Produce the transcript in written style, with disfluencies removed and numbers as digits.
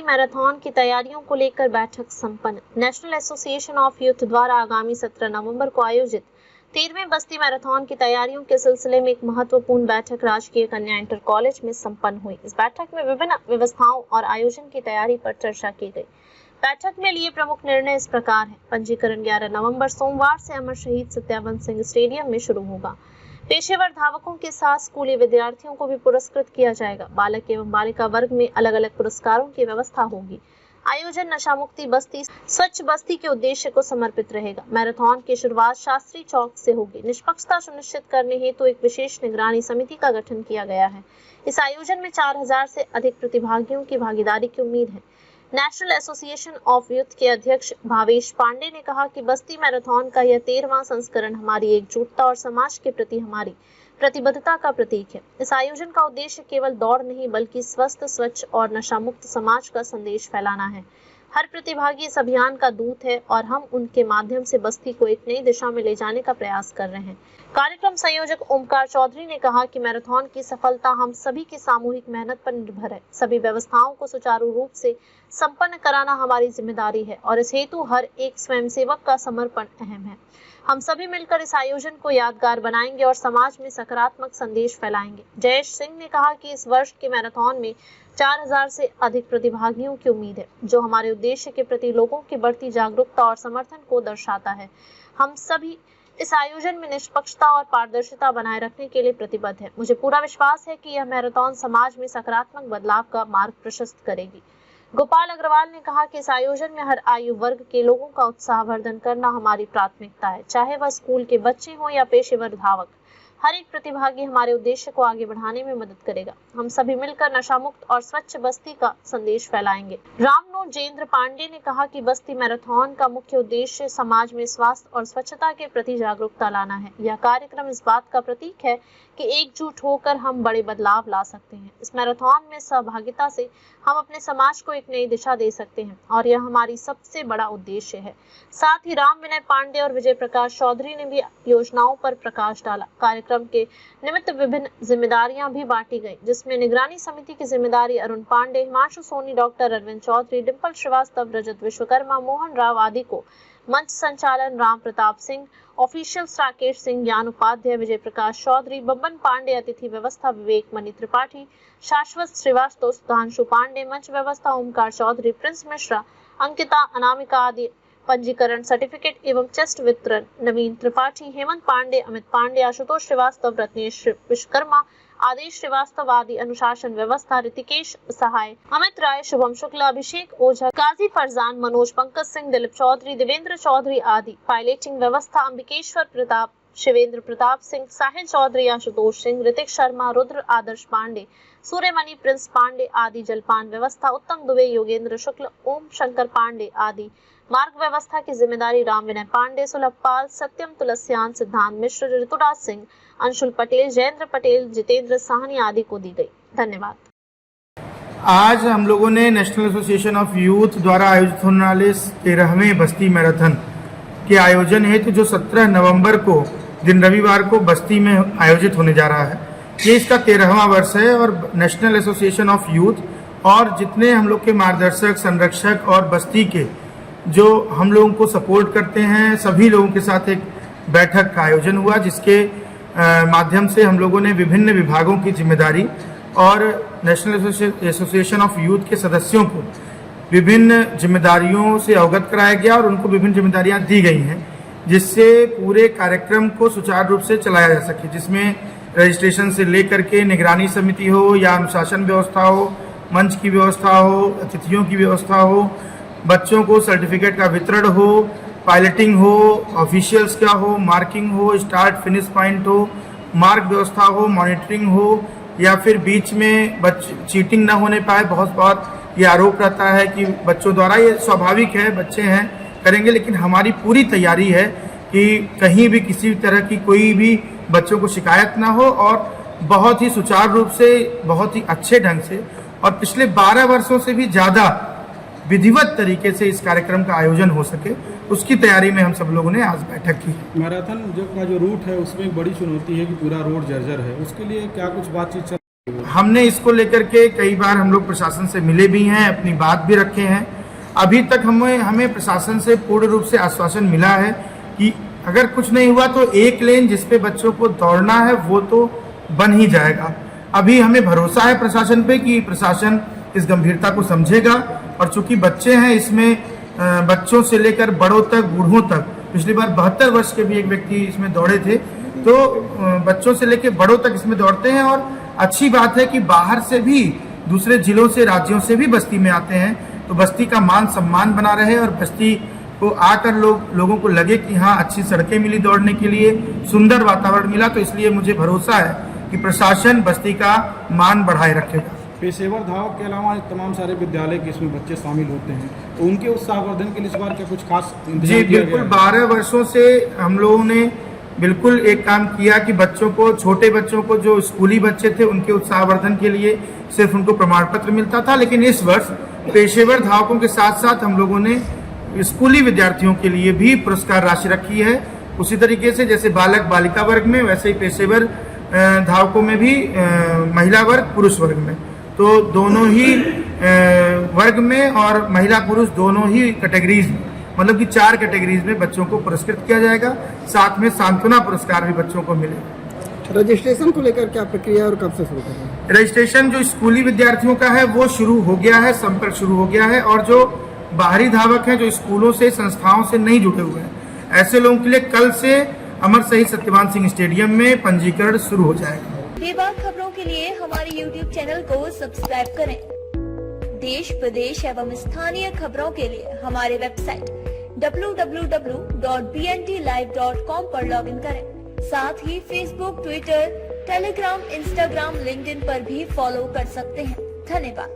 Marathon की तैयारियों को लेकर बैठक संपन्न। नेशनल एसोसिएशन ऑफ यूथ द्वारा आगामी 17 नवंबर को आयोजित 13वें बस्ती मैराथन की तैयारियों के सिलसिले में एक महत्वपूर्ण बैठक राजकीय कन्या इंटर कॉलेज में संपन्न हुई। इस बैठक में विभिन्न व्यवस्थाओं और आयोजन की तैयारी पर चर्चा की गई। बैठक में लिए प्रमुख निर्णय इस प्रकार है। पंजीकरण 11 नवंबर सोमवार से अमर शहीद सत्यावंत सिंह स्टेडियम में शुरू होगा। पेशेवर धावकों के साथ स्कूली विद्यार्थियों को भी पुरस्कृत किया जाएगा। बालक एवं बालिका वर्ग में अलग अलग पुरस्कारों की व्यवस्था होगी। आयोजन नशा मुक्ति बस्ती स्वच्छ बस्ती के उद्देश्य को समर्पित रहेगा। मैराथन की शुरुआत शास्त्री चौक से होगी। निष्पक्षता सुनिश्चित करने हेतु एक विशेष निगरानी समिति का गठन किया गया है। इस आयोजन में 4000 से अधिक प्रतिभागियों की भागीदारी की उम्मीद है। नेशनल एसोसिएशन ऑफ यूथ के अध्यक्ष भावेश पांडे ने कहा कि बस्ती मैराथन का यह 13वां संस्करण हमारी एकजुटता और समाज के प्रति हमारी प्रतिबद्धता का प्रतीक है। इस आयोजन का उद्देश्य केवल दौड़ नहीं बल्कि स्वस्थ, स्वच्छ और नशा मुक्त समाज का संदेश फैलाना है। हर प्रतिभागी इस अभियान का दूत है और हम उनके माध्यम से बस्ती को एक नई दिशा में ले जाने का प्रयास कर रहे हैं। कार्यक्रम संयोजक ओमकार चौधरी ने कहा कि मैराथन की सफलता हम सभी की सामूहिक मेहनत पर निर्भर है। सभी व्यवस्थाओं को सुचारू रूप से संपन्न कराना हमारी जिम्मेदारी है और इस हेतु हर एक स्वयंसेवक का समर्पण अहम है। हम सभी मिलकर इस आयोजन को यादगार बनाएंगे और समाज में सकारात्मक संदेश फैलाएंगे। जयेश सिंह ने कहा कि इस वर्ष के मैराथन में 4000 से अधिक प्रतिभागियों की उम्मीद है, जो हमारे उद्देश्य के प्रति लोगों की बढ़ती जागरूकता और समर्थन को दर्शाता है। हम सभी इस आयोजन में निष्पक्षता और पारदर्शिता बनाए रखने के लिए प्रतिबद्ध है। मुझे पूरा विश्वास है कि यह मैराथन समाज में सकारात्मक बदलाव का मार्ग प्रशस्त करेगी। गोपाल अग्रवाल ने कहा कि इस आयोजन में हर आयु वर्ग के लोगों का उत्साहवर्धन करना हमारी प्राथमिकता है, चाहे वह स्कूल के बच्चे हों या पेशेवर धावक। हर एक प्रतिभागी हमारे उद्देश्य को आगे बढ़ाने में मदद करेगा। हम सभी मिलकर नशा मुक्त और स्वच्छ बस्ती का संदेश फैलाएंगे। रामनोजेंद्र पांडे ने कहा कि बस्ती मैराथन का मुख्य उद्देश्य समाज में स्वास्थ्य और स्वच्छता के प्रति जागरूकता लाना है। यह कार्यक्रम इस बात का प्रतीक है कि एकजुट होकर हम बड़े बदलाव ला सकते हैं। इस मैराथन में सहभागिता से हम अपने समाज को एक नई दिशा दे सकते हैं और यह हमारी सबसे बड़ा उद्देश्य है। साथ ही राम विनय पांडे और विजय प्रकाश चौधरी ने भी योजनाओं पर प्रकाश डाला। कार्यक्रम के निमित्त विभिन्न जिम्मेदारियां भी बांटी गई, जिसमें निगरानी समिति की जिम्मेदारी अरुण पांडे, हिमांशु सोनी, डॉक्टर अरविंद चौधरी, डिम्पल श्रीवास्तव, रजत विश्वकर्मा, मोहन राव आदि को। मंच संचालन राम प्रताप सिंह, ऑफिशियल्स राकेश सिंह, ज्ञान उपाध्याय, विजय प्रकाश चौधरी, बब्बन पांडे, अतिथि व्यवस्था विवेक मणि त्रिपाठी, शाश्वत श्रीवास्तव, सुधांशु पांडे, मंच व्यवस्था ओमकार चौधरी, प्रिंस मिश्रा, अंकिता, अनामिका आदि। पंजीकरण, सर्टिफिकेट एवं चेस्ट वितरण नवीन त्रिपाठी, हेमंत पांडे, अमित पांडे, आशुतोष श्रीवास्तव, रत्नेश विश्वकर्मा, आदेश श्रीवास्तव आदि। अनुशासन व्यवस्था ऋतिकेश सहाय, अमित राय, शुभम शुक्ला, अभिषेक ओझा, काजी फरजान, मनोज, पंकज सिंह, दिलीप चौधरी, देवेंद्र चौधरी आदि। पायलटिंग व्यवस्था अंबिकेश्वर प्रताप, शिवेंद्र प्रताप सिंह, साहिल चौधरी, आशुतोष सिंह, ऋतिक शर्मा, रुद्र, आदर्श पांडे, सूर्यमणि, प्रिंस पांडे आदि। जलपान व्यवस्था उत्तम दुबे, योगेंद्र शुक्ल, ओम शंकर पांडे आदि। मार्ग व्यवस्था की जिम्मेदारी राम विनय पांडे, सुलभपाल, सत्यम तुलसियान, सिद्धांत मिश्र, ऋतुराज सिंह, अंशुल पटेल, जयेंद्र पटेल, जितेंद्र साहनी आदि को दी गई। धन्यवाद। आज हम लोगों ने नेशनल एसोसिएशन ऑफ यूथ द्वारा आयोजित होने वाले 13वें बस्ती मैराथन के आयोजन हेतु जो 17 नवंबर को दिन रविवार को बस्ती में आयोजित होने जा रहा है, ये इसका 13वां वर्ष है और नेशनल एसोसिएशन ऑफ यूथ और जितने हम लोग के मार्गदर्शक, संरक्षक और बस्ती के जो हम लोगों को सपोर्ट करते हैं, सभी लोगों के साथ एक बैठक का आयोजन हुआ, जिसके माध्यम से हम लोगों ने विभिन्न विभागों की जिम्मेदारी और नेशनल एसोसिएशन ऑफ यूथ के सदस्यों को विभिन्न जिम्मेदारियों से अवगत कराया गया और उनको विभिन्न जिम्मेदारियां दी गई हैं, जिससे पूरे कार्यक्रम को सुचारू रूप से चलाया जा सके, जिसमें रजिस्ट्रेशन से लेकर के निगरानी समिति हो या अनुशासन व्यवस्था हो, मंच की व्यवस्था हो, अतिथियों की व्यवस्था हो, बच्चों को सर्टिफिकेट का वितरण हो, पायलटिंग हो, ऑफिशियल्स का हो, मार्किंग हो, स्टार्ट फिनिश पॉइंट हो, मार्क व्यवस्था हो, मॉनिटरिंग हो या फिर बीच में चीटिंग ना होने पाए। बहुत बार ये आरोप रहता है कि बच्चों द्वारा, ये स्वाभाविक है, बच्चे हैं, करेंगे, लेकिन हमारी पूरी तैयारी है कि कहीं भी किसी तरह की कोई भी बच्चों को शिकायत ना हो और बहुत ही सुचारू रूप से, बहुत ही अच्छे ढंग से और पिछले 12 वर्षों से भी ज़्यादा विधिवत तरीके से इस कार्यक्रम का आयोजन हो सके, उसकी तैयारी में हम सब लोगों ने आज बैठक की। मैराथन का जो रूट है उसमें एक बड़ी चुनौती है कि पूरा रोड जर्जर है, उसके लिए क्या कुछ बातचीत हमने इसको लेकर के कई बार हम लोग प्रशासन से मिले भी हैं, अपनी बात भी रखे हैं। अभी तक हमें प्रशासन से पूर्ण रूप से आश्वासन मिला है कि अगर कुछ नहीं हुआ तो एक लेन जिस पे बच्चों को दौड़ना है वो तो बन ही जाएगा। अभी हमें भरोसा है प्रशासन पे कि प्रशासन इस गंभीरता को समझेगा, और चूंकि बच्चे हैं इसमें बच्चों से लेकर बड़ों तक, बूढ़ों तक, पिछली बार 72 वर्ष के भी एक व्यक्ति इसमें दौड़े थे, तो बच्चों से लेकर बड़ों तक इसमें दौड़ते हैं। और अच्छी बात है कि बाहर से भी, दूसरे जिलों से, राज्यों से भी बस्ती में आते हैं, तो बस्ती का मान सम्मान बना रहे और बस्ती को आकर लोगों को लगे कि हाँ अच्छी सड़कें मिली दौड़ने के लिए, सुंदर वातावरण मिला। तो इसलिए मुझे भरोसा है कि प्रशासन बस्ती का मान बढ़ाए रखेगा। पेशेवर धावक के अलावा तमाम सारे विद्यालय के इसमें बच्चे शामिल होते हैं, तो उनके उत्साहवर्धन के लिए इस बार क्या कुछ खास जी बिल्कुल, 12 वर्षों से हम लोगों ने बिल्कुल एक काम किया कि बच्चों को, छोटे बच्चों को, जो स्कूली बच्चे थे उनके उत्साहवर्धन के लिए सिर्फ उनको प्रमाण पत्र मिलता था, लेकिन इस वर्ष पेशेवर धावकों के साथ साथ हम लोगों ने स्कूली विद्यार्थियों के लिए भी पुरस्कार राशि रखी है। उसी तरीके से जैसे बालक बालिका वर्ग में, वैसे ही पेशेवर धावकों में भी महिला वर्ग पुरुष वर्ग में, तो दोनों ही वर्ग में और महिला पुरुष दोनों ही कैटेगरीज में, मतलब कि 4 कैटेगरीज में बच्चों को पुरस्कृत किया जाएगा। साथ में सांत्वना पुरस्कार भी बच्चों को मिलेगा। रजिस्ट्रेशन को लेकर क्या प्रक्रिया और कब से शुरू कर रहे हैं? रजिस्ट्रेशन जो स्कूली विद्यार्थियों का है वो शुरू हो गया है, संपर्क शुरू हो गया है, और जो बाहरी धावक हैं जो स्कूलों से, संस्थाओं से नहीं जुड़े हुए हैं, ऐसे लोगों के लिए कल से अमर शहीद सत्यवान सिंह स्टेडियम में पंजीकरण शुरू हो जाएगा। बेबाक खबरों के लिए हमारे YouTube चैनल को सब्सक्राइब करें। देश, प्रदेश एवं स्थानीय खबरों के लिए हमारे वेबसाइट www.bntlive.com पर लॉगिन करें। साथ ही Facebook, Twitter, Telegram, Instagram, LinkedIn पर भी फॉलो कर सकते हैं। धन्यवाद।